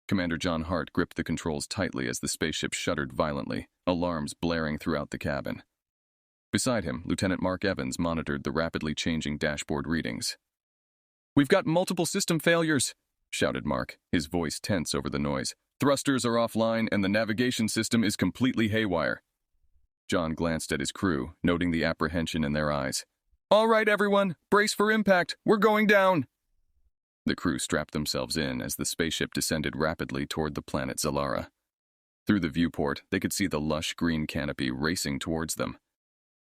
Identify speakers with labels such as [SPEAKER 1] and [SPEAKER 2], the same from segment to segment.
[SPEAKER 1] Commander John Hart gripped the controls tightly as the spaceship shuddered violently, alarms blaring throughout the cabin. Beside him, Lieutenant Mark Evans monitored the rapidly changing dashboard readings. "We've got multiple system failures," shouted Mark, his voice tense over the noise. "Thrusters are offline and the navigation system is completely haywire." John glanced at his crew, noting the apprehension in their eyes. "All right, everyone, brace for impact. We're going down." The crew strapped themselves in as the spaceship descended rapidly toward the planet Zalara. Through the viewport, they could see the lush green canopy racing towards them.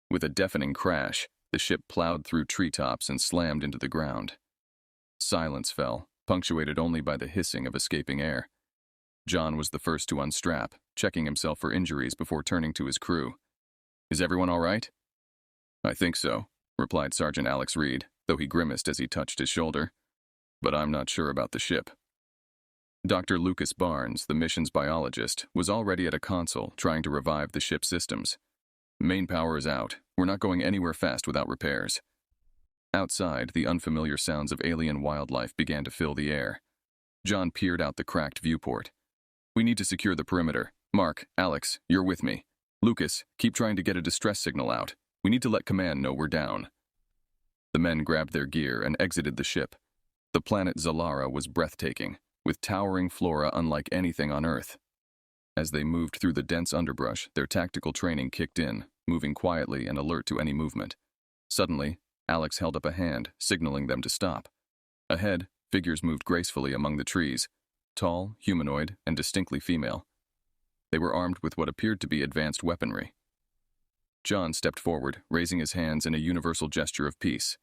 [SPEAKER 1] With a deafening crash, the ship plowed through treetops and slammed into the ground. Silence fell, punctuated only by the hissing of escaping air. John was the first to unstrap, checking himself for injuries before turning to his crew. "Is everyone all right?" "I think so," replied Sergeant Alex Reed, though he grimaced as he touched his shoulder. "But I'm not sure about the ship." Dr. Lucas Barnes, the mission's biologist, was already at a console trying to revive the ship's systems. "Main power is out. We're not going anywhere fast without repairs." Outside, the unfamiliar sounds of alien wildlife began to fill the air. John peered out the cracked viewport. "We need to secure the perimeter. Mark, Alex, you're with me. Lucas, keep trying to get a distress signal out. We need to let command know we're down." The men grabbed their gear and exited the ship. The planet Zalara was breathtaking, with towering flora unlike anything on Earth. As they moved through the dense underbrush, their tactical training kicked in, moving quietly and alert to any movement. Suddenly, Alex held up a hand, signaling them to stop. Ahead, figures moved gracefully among the trees, tall, humanoid, and distinctly female. They were armed with what appeared to be advanced weaponry. John stepped forward, raising his hands in a universal gesture of peace.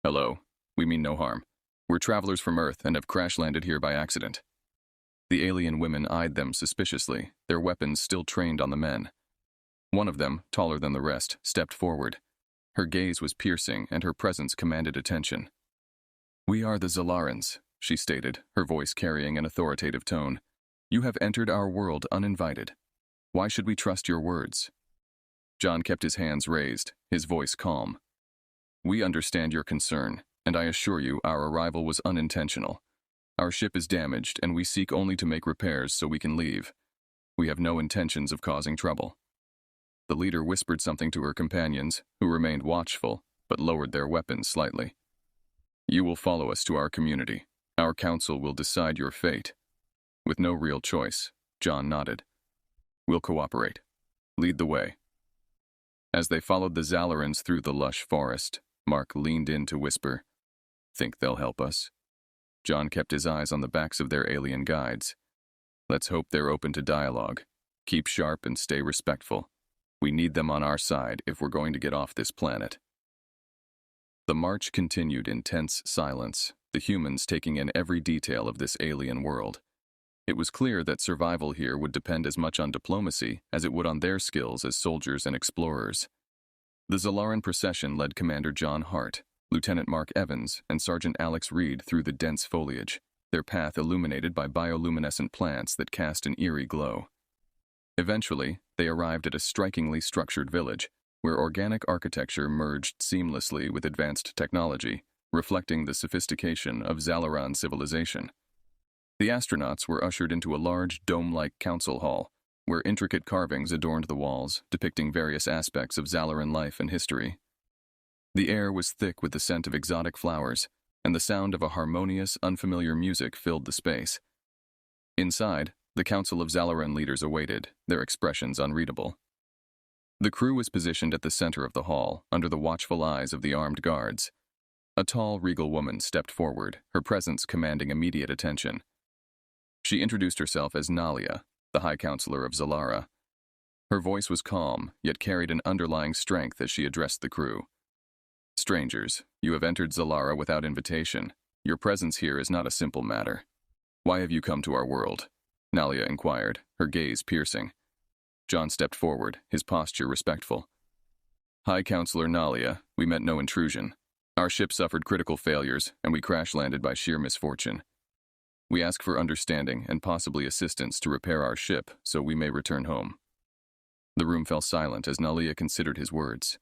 [SPEAKER 1] "Hello. We mean no harm. We're travelers from Earth and have crash-landed here by accident." The alien women eyed them suspiciously, their weapons still trained on the men. One of them, taller than the rest, stepped forward. Her gaze was piercing, and her presence commanded attention. "We are the Zalarans," she stated, her voice carrying an authoritative tone. "You have entered our world uninvited. Why should we trust your words?" John kept his hands raised, his voice calm. "We understand your concern, and I assure you our arrival was unintentional. Our ship is damaged, and we seek only to make repairs so we can leave. We have no intentions of causing trouble." The leader whispered something to her companions, who remained watchful, but lowered their weapons slightly. "You will follow us to our community. Our council will decide your fate." With no real choice, John nodded. "We'll cooperate. Lead the way." As they followed the Zalarans through the lush forest, Mark leaned in to whisper, "Think they'll help us?" John kept his eyes on the backs of their alien guides. "Let's hope they're open to dialogue. Keep sharp and stay respectful. We need them on our side if we're going to get off this planet." The march continued in tense silence, the humans taking in every detail of this alien world. It was clear that survival here would depend as much on diplomacy as it would on their skills as soldiers and explorers. The Zalaran procession led Commander John Hart, Lieutenant Mark Evans, and Sergeant Alex Reed through the dense foliage, their path illuminated by bioluminescent plants that cast an eerie glow. Eventually, they arrived at a strikingly structured village, where organic architecture merged seamlessly with advanced technology, reflecting the sophistication of Zalaran civilization. The astronauts were ushered into a large, dome-like council hall, where intricate carvings adorned the walls, depicting various aspects of Zalaran life and history. The air was thick with the scent of exotic flowers, and the sound of a harmonious, unfamiliar music filled the space. Inside, the Council of Zalaran leaders awaited, their expressions unreadable. The crew was positioned at the center of the hall, under the watchful eyes of the armed guards. A tall, regal woman stepped forward, her presence commanding immediate attention. She introduced herself as Nalia, the High Counselor of Zalara. Her voice was calm, yet carried an underlying strength as she addressed the crew. "Strangers, you have entered Zalara without invitation. Your presence here is not a simple matter. Why have you come to our world?" Nalia inquired, her gaze piercing. John stepped forward, his posture respectful. "High Counselor Nalia, we meant no intrusion. Our ship suffered critical failures, and we crash-landed by sheer misfortune. We ask for understanding and possibly assistance to repair our ship so we may return home." The room fell silent as Nalia considered his words.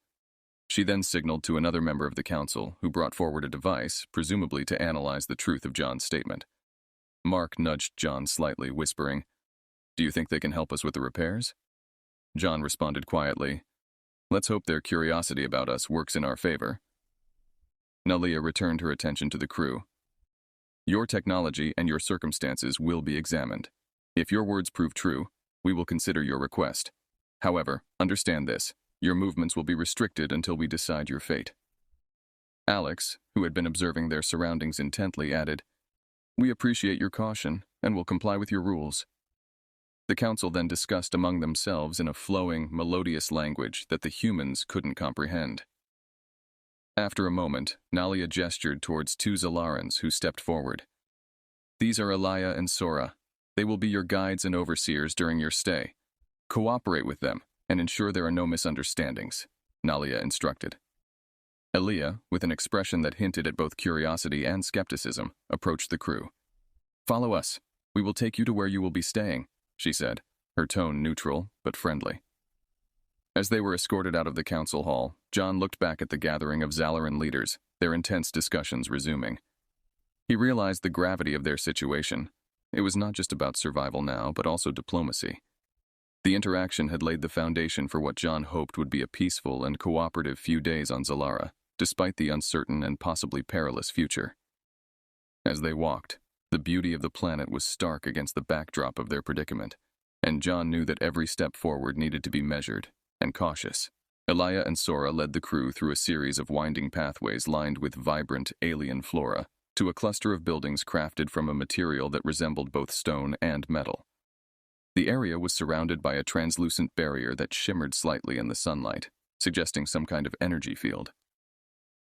[SPEAKER 1] She then signaled to another member of the council, who brought forward a device, presumably to analyze the truth of John's statement. Mark nudged John slightly, whispering, "Do you think they can help us with the repairs?" John responded quietly, "Let's hope their curiosity about us works in our favor." Nalia returned her attention to the crew. "Your technology and your circumstances will be examined. If your words prove true, we will consider your request. However, understand this, your movements will be restricted until we decide your fate." Alex, who had been observing their surroundings intently, added, "We appreciate your caution and will comply with your rules." The council then discussed among themselves in a flowing, melodious language that the humans couldn't comprehend. After a moment, Nalia gestured towards two Zalarans who stepped forward. "These are Alaya and Sora. They will be your guides and overseers during your stay. Cooperate with them and ensure there are no misunderstandings," Nalia instructed. Elia, with an expression that hinted at both curiosity and skepticism, approached the crew. "Follow us. We will take you to where you will be staying," she said, her tone neutral but friendly. As they were escorted out of the council hall, John looked back at the gathering of Zalaran leaders, their intense discussions resuming. He realized the gravity of their situation. It was not just about survival now, but also diplomacy. The interaction had laid the foundation for what John hoped would be a peaceful and cooperative few days on Zalara, despite the uncertain and possibly perilous future. As they walked, the beauty of the planet was stark against the backdrop of their predicament, and John knew that every step forward needed to be measured and cautious. Elia and Sora led the crew through a series of winding pathways lined with vibrant alien flora to a cluster of buildings crafted from a material that resembled both stone and metal. The area was surrounded by a translucent barrier that shimmered slightly in the sunlight, suggesting some kind of energy field.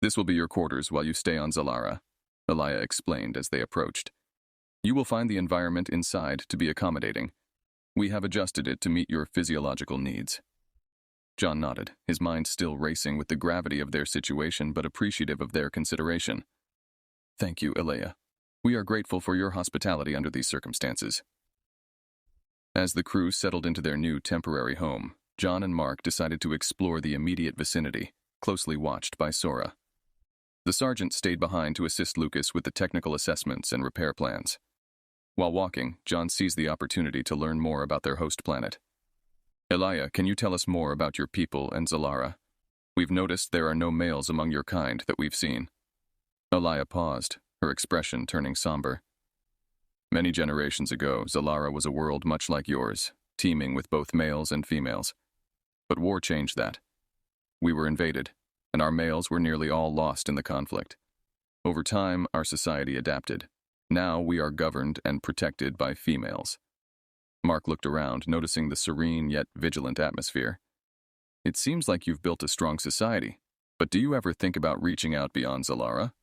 [SPEAKER 1] "This will be your quarters while you stay on Zalara," Elia explained as they approached. "You will find the environment inside to be accommodating. We have adjusted it to meet your physiological needs." John nodded, his mind still racing with the gravity of their situation but appreciative of their consideration. "Thank you, Elia. We are grateful for your hospitality under these circumstances." As the crew settled into their new temporary home, John and Mark decided to explore the immediate vicinity, closely watched by Sora. The sergeant stayed behind to assist Lucas with the technical assessments and repair plans. While walking, John seized the opportunity to learn more about their host planet. "Elia, can you tell us more about your people and Zalara? We've noticed there are no males among your kind that we've seen." Elia paused, her expression turning somber. "Many generations ago, Zalara was a world much like yours, teeming with both males and females. But war changed that. We were invaded, and our males were nearly all lost in the conflict. Over time, our society adapted. Now we are governed and protected by females." Mark looked around, noticing the serene yet vigilant atmosphere. "It seems like you've built a strong society, but do you ever think about reaching out beyond Zalara?"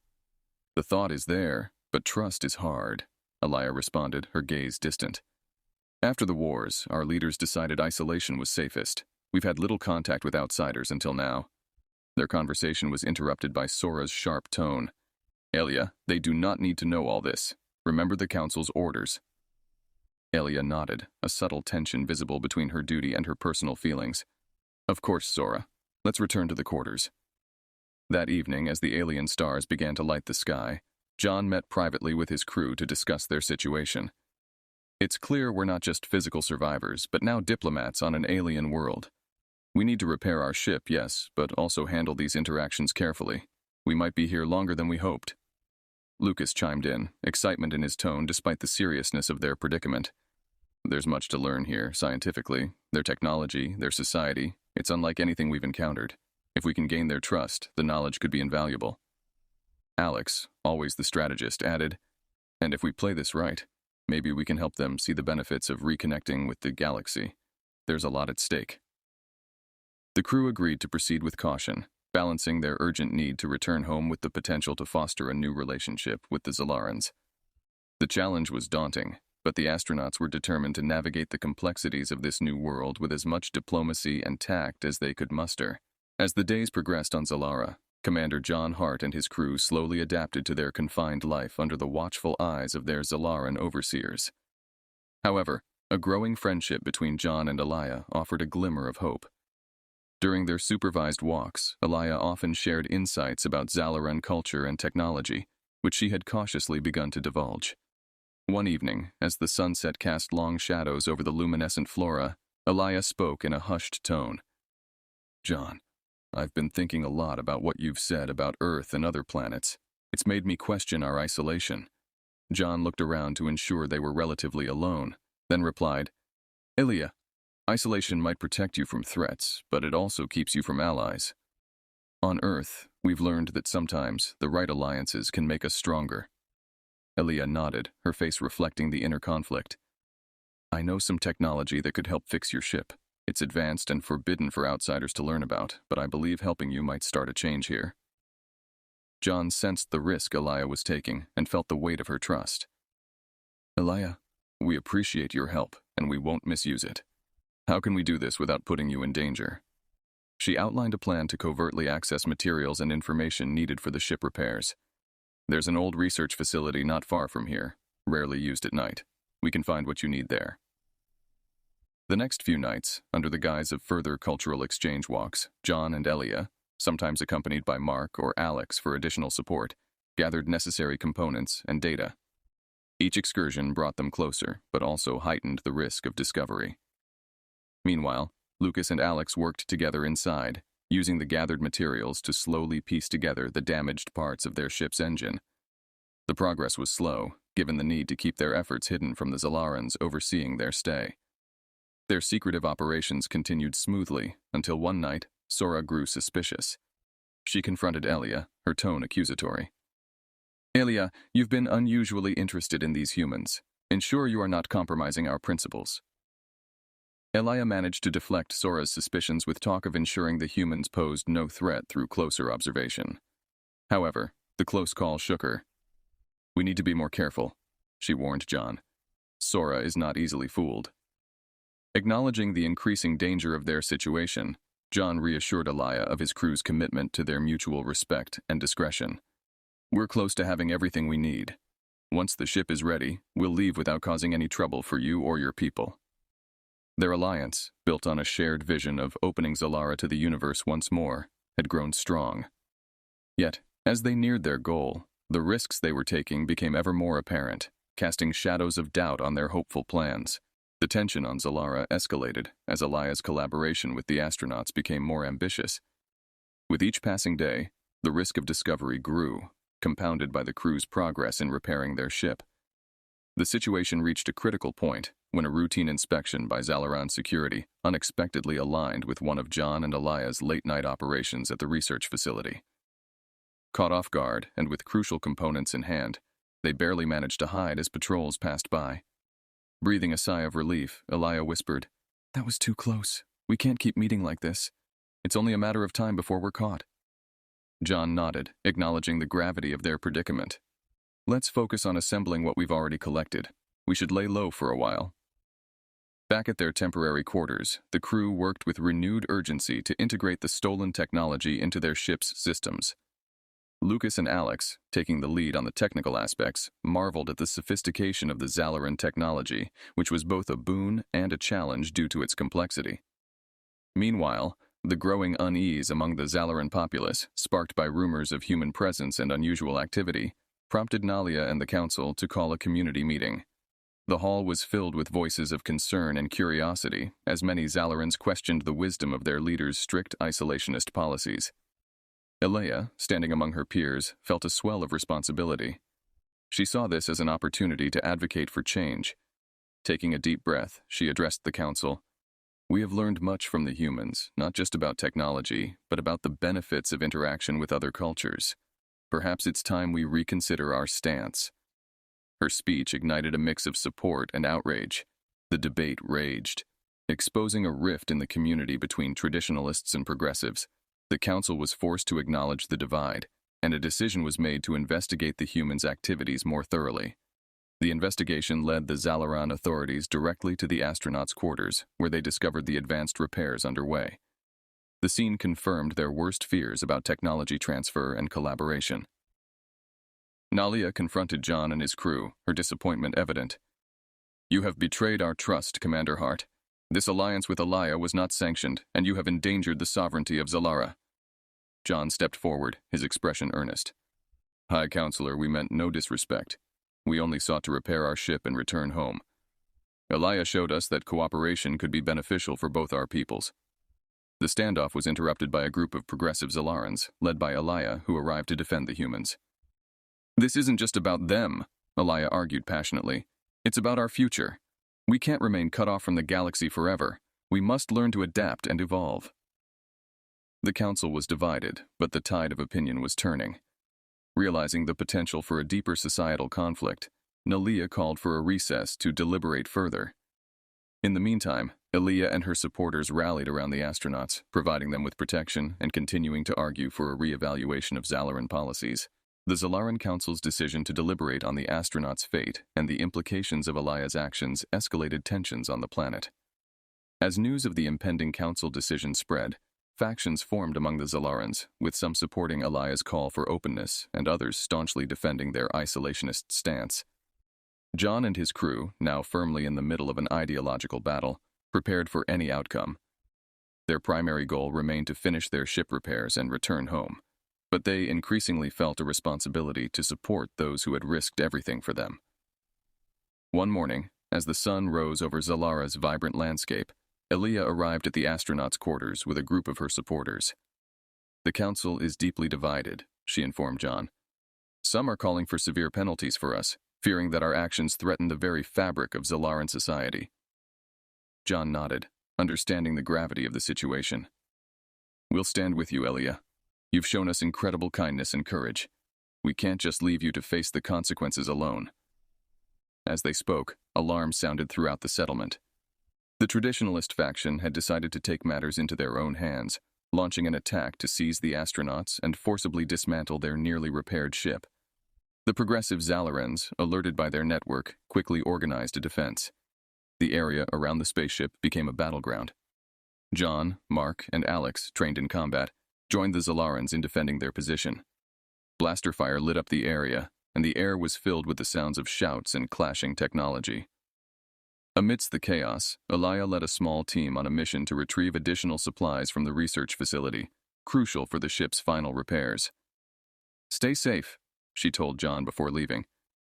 [SPEAKER 1] "The thought is there, but trust is hard," Elia responded, her gaze distant. "After the wars, our leaders decided isolation was safest. We've had little contact with outsiders until now." Their conversation was interrupted by Sora's sharp tone. "Elia, they do not need to know all this. Remember the council's orders." Elia nodded, a subtle tension visible between her duty and her personal feelings. "Of course, Sora. Let's return to the quarters." That evening, as the alien stars began to light the sky, John met privately with his crew to discuss their situation. "It's clear we're not just physical survivors, but now diplomats on an alien world. We need to repair our ship, yes, but also handle these interactions carefully. We might be here longer than we hoped." Lucas chimed in, excitement in his tone despite the seriousness of their predicament. "There's much to learn here, scientifically. Their technology, their society, it's unlike anything we've encountered. If we can gain their trust, the knowledge could be invaluable." Alex, always the strategist, added, "And if we play this right, maybe we can help them see the benefits of reconnecting with the galaxy. There's a lot at stake." The crew agreed to proceed with caution, balancing their urgent need to return home with the potential to foster a new relationship with the Zalarans. The challenge was daunting, but the astronauts were determined to navigate the complexities of this new world with as much diplomacy and tact as they could muster. As the days progressed on Zalara, Commander John Hart and his crew slowly adapted to their confined life under the watchful eyes of their Zalaran overseers. However, a growing friendship between John and Elia offered a glimmer of hope. During their supervised walks, Elia often shared insights about Zalaran culture and technology, which she had cautiously begun to divulge. One evening, as the sunset cast long shadows over the luminescent flora, Elia spoke in a hushed tone. John, I've been thinking a lot about what you've said about Earth and other planets. It's made me question our isolation. John looked around to ensure they were relatively alone, then replied, Elia, isolation might protect you from threats, but it also keeps you from allies. On Earth, we've learned that sometimes the right alliances can make us stronger. Elia nodded, her face reflecting the inner conflict. I know some technology that could help fix your ship. It's advanced and forbidden for outsiders to learn about, but I believe helping you might start a change here. John sensed the risk Elia was taking and felt the weight of her trust. Elia, we appreciate your help, and we won't misuse it. How can we do this without putting you in danger? She outlined a plan to covertly access materials and information needed for the ship repairs. There's an old research facility not far from here, rarely used at night. We can find what you need there. The next few nights, under the guise of further cultural exchange walks, John and Elia, sometimes accompanied by Mark or Alex for additional support, gathered necessary components and data. Each excursion brought them closer, but also heightened the risk of discovery. Meanwhile, Lucas and Alex worked together inside, using the gathered materials to slowly piece together the damaged parts of their ship's engine. The progress was slow, given the need to keep their efforts hidden from the Zalarans overseeing their stay. Their secretive operations continued smoothly until one night, Sora grew suspicious. She confronted Elia, her tone accusatory. Elia, you've been unusually interested in these humans. Ensure you are not compromising our principles. Elia managed to deflect Sora's suspicions with talk of ensuring the humans posed no threat through closer observation. However, the close call shook her. We need to be more careful, she warned John. Sora is not easily fooled. Acknowledging the increasing danger of their situation, John reassured Elia of his crew's commitment to their mutual respect and discretion. We're close to having everything we need. Once the ship is ready, we'll leave without causing any trouble for you or your people. Their alliance, built on a shared vision of opening Zalara to the universe once more, had grown strong. Yet, as they neared their goal, the risks they were taking became ever more apparent, casting shadows of doubt on their hopeful plans. The tension on Zalara escalated as Elia's collaboration with the astronauts became more ambitious. With each passing day, the risk of discovery grew, compounded by the crew's progress in repairing their ship. The situation reached a critical point when a routine inspection by Zalaran security unexpectedly aligned with one of John and Elia's late-night operations at the research facility. Caught off guard and with crucial components in hand, they barely managed to hide as patrols passed by. Breathing a sigh of relief, Elia whispered, That was too close. We can't keep meeting like this. It's only a matter of time before we're caught. John nodded, acknowledging the gravity of their predicament. Let's focus on assembling what we've already collected. We should lay low for a while. Back at their temporary quarters, the crew worked with renewed urgency to integrate the stolen technology into their ship's systems. Lucas and Alex, taking the lead on the technical aspects, marveled at the sophistication of the Zalaran technology, which was both a boon and a challenge due to its complexity. Meanwhile, the growing unease among the Zalaran populace, sparked by rumors of human presence and unusual activity, prompted Nalia and the council to call a community meeting. The hall was filled with voices of concern and curiosity, as many Zalarans questioned the wisdom of their leaders' strict isolationist policies. Elia, standing among her peers, felt a swell of responsibility. She saw this as an opportunity to advocate for change. Taking a deep breath, she addressed the council. We have learned much from the humans, not just about technology, but about the benefits of interaction with other cultures. Perhaps it's time we reconsider our stance. Her speech ignited a mix of support and outrage. The debate raged, exposing a rift in the community between traditionalists and progressives. The council was forced to acknowledge the divide, and a decision was made to investigate the humans' activities more thoroughly. The investigation led the Zalaran authorities directly to the astronauts' quarters, where they discovered the advanced repairs underway. The scene confirmed their worst fears about technology transfer and collaboration. Nalia confronted John and his crew, her disappointment evident. You have betrayed our trust, Commander Hart. This alliance with Elia was not sanctioned, and you have endangered the sovereignty of Zalara. John stepped forward, his expression earnest. High Counselor, we meant no disrespect. We only sought to repair our ship and return home. Elia showed us that cooperation could be beneficial for both our peoples. The standoff was interrupted by a group of progressive Zalarans, led by Elia, who arrived to defend the humans. This isn't just about them, Elia argued passionately. It's about our future. We can't remain cut off from the galaxy forever. We must learn to adapt and evolve. The council was divided, but the tide of opinion was turning. Realizing the potential for a deeper societal conflict, Nalia called for a recess to deliberate further. In the meantime, Elia and her supporters rallied around the astronauts, providing them with protection and continuing to argue for a re-evaluation of Zalaran policies. The Zalaran Council's decision to deliberate on the astronauts' fate and the implications of Elia's actions escalated tensions on the planet. As news of the impending council decision spread, factions formed among the Zalarans, with some supporting Elia's call for openness and others staunchly defending their isolationist stance. John and his crew, now firmly in the middle of an ideological battle, prepared for any outcome. Their primary goal remained to finish their ship repairs and return home, but they increasingly felt a responsibility to support those who had risked everything for them. One morning, as the sun rose over Zalara's vibrant landscape, Elia arrived at the astronauts' quarters with a group of her supporters. The council is deeply divided, she informed John. Some are calling for severe penalties for us, fearing that our actions threaten the very fabric of Zalaran society. John nodded, understanding the gravity of the situation. We'll stand with you, Elia. You've shown us incredible kindness and courage. We can't just leave you to face the consequences alone. As they spoke, alarms sounded throughout the settlement. The traditionalist faction had decided to take matters into their own hands, launching an attack to seize the astronauts and forcibly dismantle their nearly repaired ship. The progressive Zalarans, alerted by their network, quickly organized a defense. The area around the spaceship became a battleground. John, Mark, and Alex, trained in combat, joined the Zalarans in defending their position. Blaster fire lit up the area, and the air was filled with the sounds of shouts and clashing technology. Amidst the chaos, Elia led a small team on a mission to retrieve additional supplies from the research facility, crucial for the ship's final repairs. Stay safe, she told John before leaving.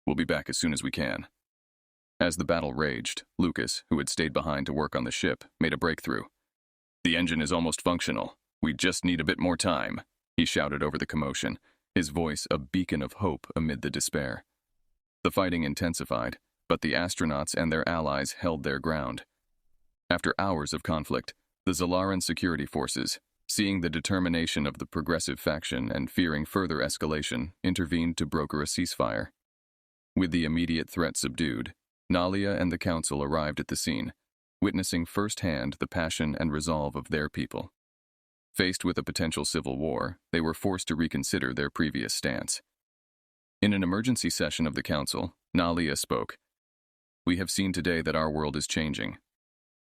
[SPEAKER 1] We'll be back as soon as we can. As the battle raged, Lucas, who had stayed behind to work on the ship, made a breakthrough. The engine is almost functional. We just need a bit more time, he shouted over the commotion, his voice a beacon of hope amid the despair. The fighting intensified, but the astronauts and their allies held their ground. After hours of conflict, the Zalaran security forces, seeing the determination of the progressive faction and fearing further escalation, intervened to broker a ceasefire. With the immediate threat subdued, Nalia and the council arrived at the scene, witnessing firsthand the passion and resolve of their people. Faced with a potential civil war, they were forced to reconsider their previous stance. In an emergency session of the council, Nalia spoke. We have seen today that our world is changing.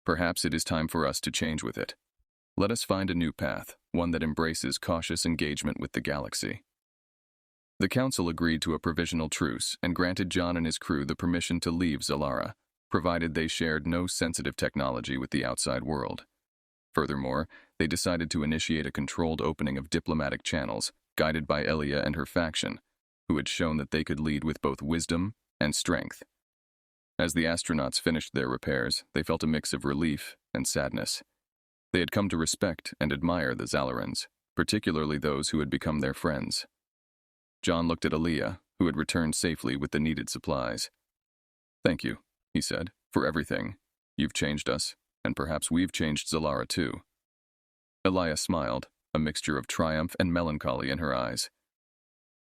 [SPEAKER 1] Perhaps it is time for us to change with it. Let us find a new path, one that embraces cautious engagement with the galaxy. The council agreed to a provisional truce and granted John and his crew the permission to leave Zalara, provided they shared no sensitive technology with the outside world. Furthermore, they decided to initiate a controlled opening of diplomatic channels, guided by Elia and her faction, who had shown that they could lead with both wisdom and strength. As the astronauts finished their repairs, they felt a mix of relief and sadness. They had come to respect and admire the Zalarans, particularly those who had become their friends. John looked at Elia, who had returned safely with the needed supplies. Thank you, he said, for everything. You've changed us, and perhaps we've changed Zalara too. Elia smiled, a mixture of triumph and melancholy in her eyes.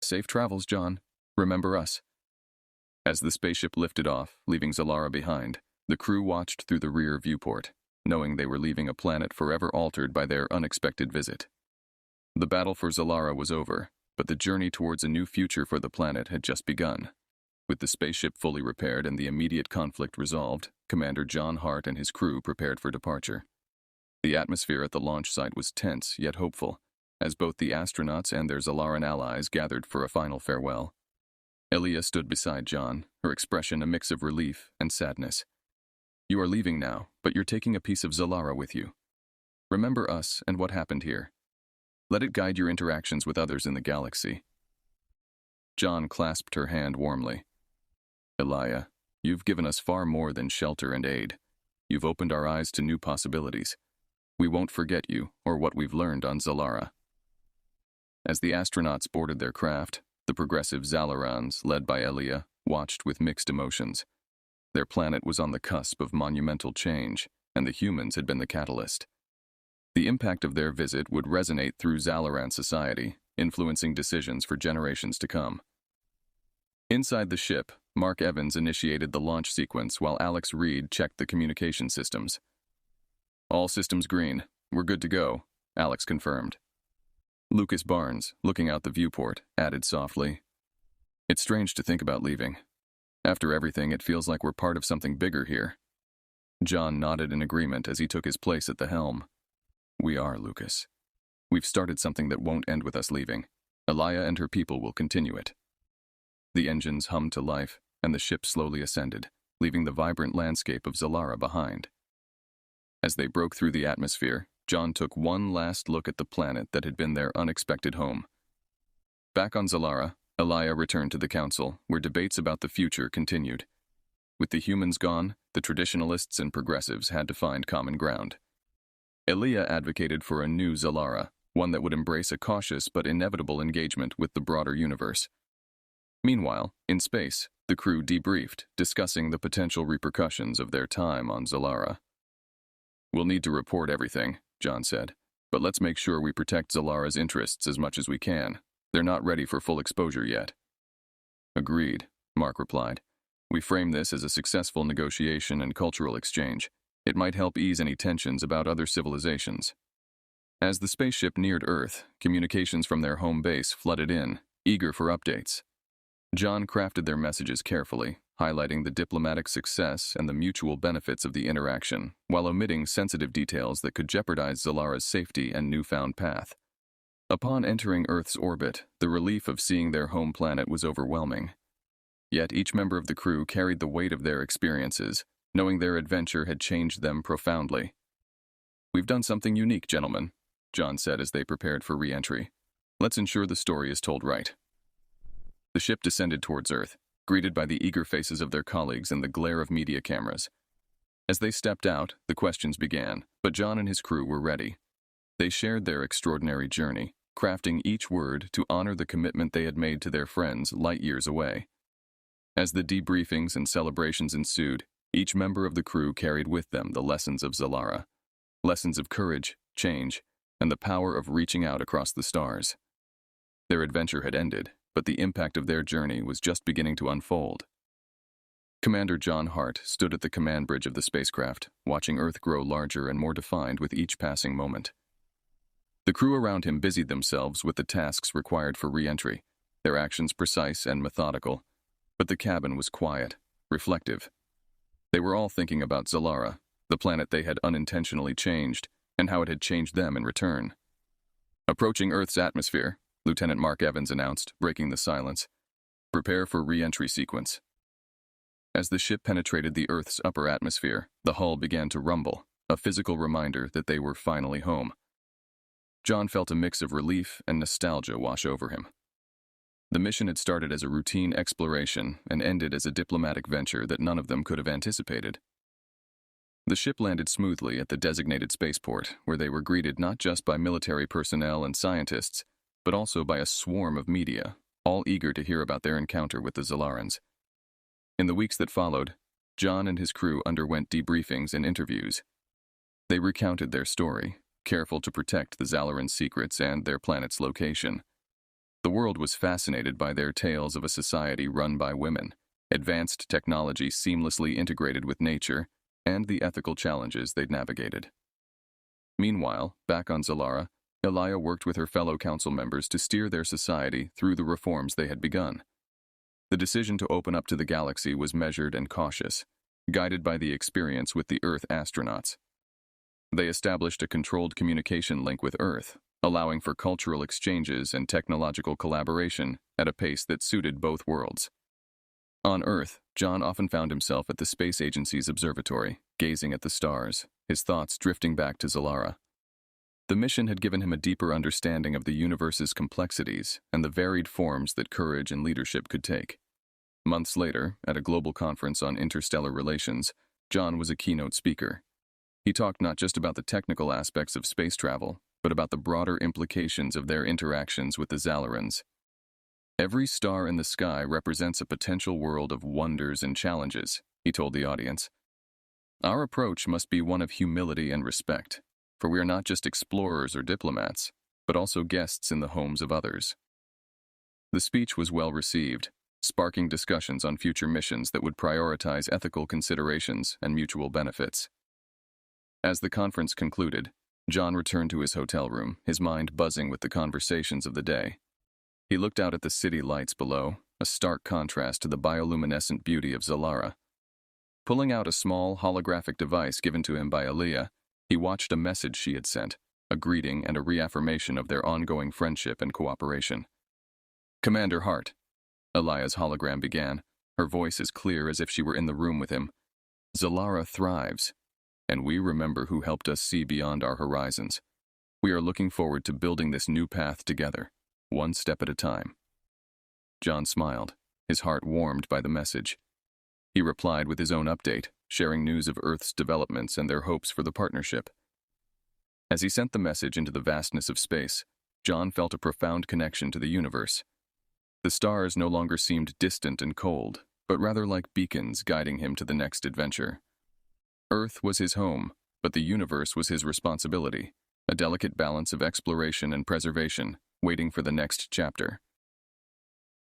[SPEAKER 1] Safe travels, John. Remember us. As the spaceship lifted off, leaving Zalara behind, the crew watched through the rear viewport, knowing they were leaving a planet forever altered by their unexpected visit. The battle for Zalara was over, but the journey towards a new future for the planet had just begun. With the spaceship fully repaired and the immediate conflict resolved, Commander John Hart and his crew prepared for departure. The atmosphere at the launch site was tense yet hopeful, as both the astronauts and their Zalaran allies gathered for a final farewell. Elia stood beside John, her expression a mix of relief and sadness. You are leaving now, but you're taking a piece of Zalara with you. Remember us and what happened here. Let it guide your interactions with others in the galaxy. John clasped her hand warmly. Elia, you've given us far more than shelter and aid. You've opened our eyes to new possibilities. We won't forget you or what we've learned on Zalara. As the astronauts boarded their craft, the progressive Zalarans, led by Elia, watched with mixed emotions. Their planet was on the cusp of monumental change, and the humans had been the catalyst. The impact of their visit would resonate through Zalaran society, influencing decisions for generations to come. Inside the ship, Mark Evans initiated the launch sequence while Alex Reed checked the communication systems. All systems green. We're good to go, Alex confirmed. Lucas Barnes, looking out the viewport, added softly, "It's strange to think about leaving. After everything, it feels like we're part of something bigger here." John nodded in agreement as he took his place at the helm. "We are, Lucas. We've started something that won't end with us leaving. Elia and her people will continue it." The engines hummed to life, and the ship slowly ascended, leaving the vibrant landscape of Zalara behind. As they broke through the atmosphere, John took one last look at the planet that had been their unexpected home. Back on Zalara, Elia returned to the council, where debates about the future continued. With the humans gone, the traditionalists and progressives had to find common ground. Elia advocated for a new Zalara, one that would embrace a cautious but inevitable engagement with the broader universe. Meanwhile, in space, the crew debriefed, discussing the potential repercussions of their time on Zalara. "We'll need to report everything," John said, "but let's make sure we protect Zalara's interests as much as we can. They're not ready for full exposure yet." "Agreed," Mark replied. "We frame this as a successful negotiation and cultural exchange. It might help ease any tensions about other civilizations." As the spaceship neared Earth, communications from their home base flooded in, eager for updates. John crafted their messages carefully, highlighting the diplomatic success and the mutual benefits of the interaction, while omitting sensitive details that could jeopardize Zalara's safety and newfound path. Upon entering Earth's orbit, the relief of seeing their home planet was overwhelming. Yet each member of the crew carried the weight of their experiences, knowing their adventure had changed them profoundly. "We've done something unique, gentlemen," John said as they prepared for re-entry. "Let's ensure the story is told right." The ship descended towards Earth, greeted by the eager faces of their colleagues and the glare of media cameras. As they stepped out, the questions began, but John and his crew were ready. They shared their extraordinary journey, crafting each word to honor the commitment they had made to their friends light years away. As the debriefings and celebrations ensued, each member of the crew carried with them the lessons of Zalara. Lessons of courage, change, and the power of reaching out across the stars. Their adventure had ended, but the impact of their journey was just beginning to unfold. Commander John Hart stood at the command bridge of the spacecraft, watching Earth grow larger and more defined with each passing moment. The crew around him busied themselves with the tasks required for re-entry, their actions precise and methodical, but the cabin was quiet, reflective. They were all thinking about Zalara, the planet they had unintentionally changed, and how it had changed them in return. "Approaching Earth's atmosphere," Lieutenant Mark Evans announced, breaking the silence. "Prepare for re-entry sequence." As the ship penetrated the Earth's upper atmosphere, the hull began to rumble, a physical reminder that they were finally home. John felt a mix of relief and nostalgia wash over him. The mission had started as a routine exploration and ended as a diplomatic venture that none of them could have anticipated. The ship landed smoothly at the designated spaceport, where they were greeted not just by military personnel and scientists, but also by a swarm of media, all eager to hear about their encounter with the Zalarans. In the weeks that followed, John and his crew underwent debriefings and interviews. They recounted their story, careful to protect the Zalaran secrets and their planet's location. The world was fascinated by their tales of a society run by women, advanced technology seamlessly integrated with nature, and the ethical challenges they'd navigated. Meanwhile, back on Zalara, Elia worked with her fellow council members to steer their society through the reforms they had begun. The decision to open up to the galaxy was measured and cautious, guided by the experience with the Earth astronauts. They established a controlled communication link with Earth, allowing for cultural exchanges and technological collaboration at a pace that suited both worlds. On Earth, John often found himself at the Space Agency's observatory, gazing at the stars, his thoughts drifting back to Zalara. The mission had given him a deeper understanding of the universe's complexities and the varied forms that courage and leadership could take. Months later, at a global conference on interstellar relations, John was a keynote speaker. He talked not just about the technical aspects of space travel, but about the broader implications of their interactions with the Zalorans. Every star in the sky represents a potential world of wonders and challenges, he told the audience. Our approach must be one of humility and respect, for we are not just explorers or diplomats, but also guests in the homes of others. The speech was well received, sparking discussions on future missions that would prioritize ethical considerations and mutual benefits. As the conference concluded, John returned to his hotel room, his mind buzzing with the conversations of the day. He looked out at the city lights below, a stark contrast to the bioluminescent beauty of Zalara. Pulling out a small holographic device given to him by Aaliyah, he watched a message she had sent, a greeting and a reaffirmation of their ongoing friendship and cooperation. "Commander Hart," Aaliyah's hologram began, her voice as clear as if she were in the room with him. "Zalara thrives, and we remember who helped us see beyond our horizons. We are looking forward to building this new path together, one step at a time." John smiled, his heart warmed by the message. He replied with his own update, sharing news of Earth's developments and their hopes for the partnership. As he sent the message into the vastness of space, John felt a profound connection to the universe. The stars no longer seemed distant and cold, but rather like beacons guiding him to the next adventure. Earth was his home, but the universe was his responsibility, a delicate balance of exploration and preservation, waiting for the next chapter.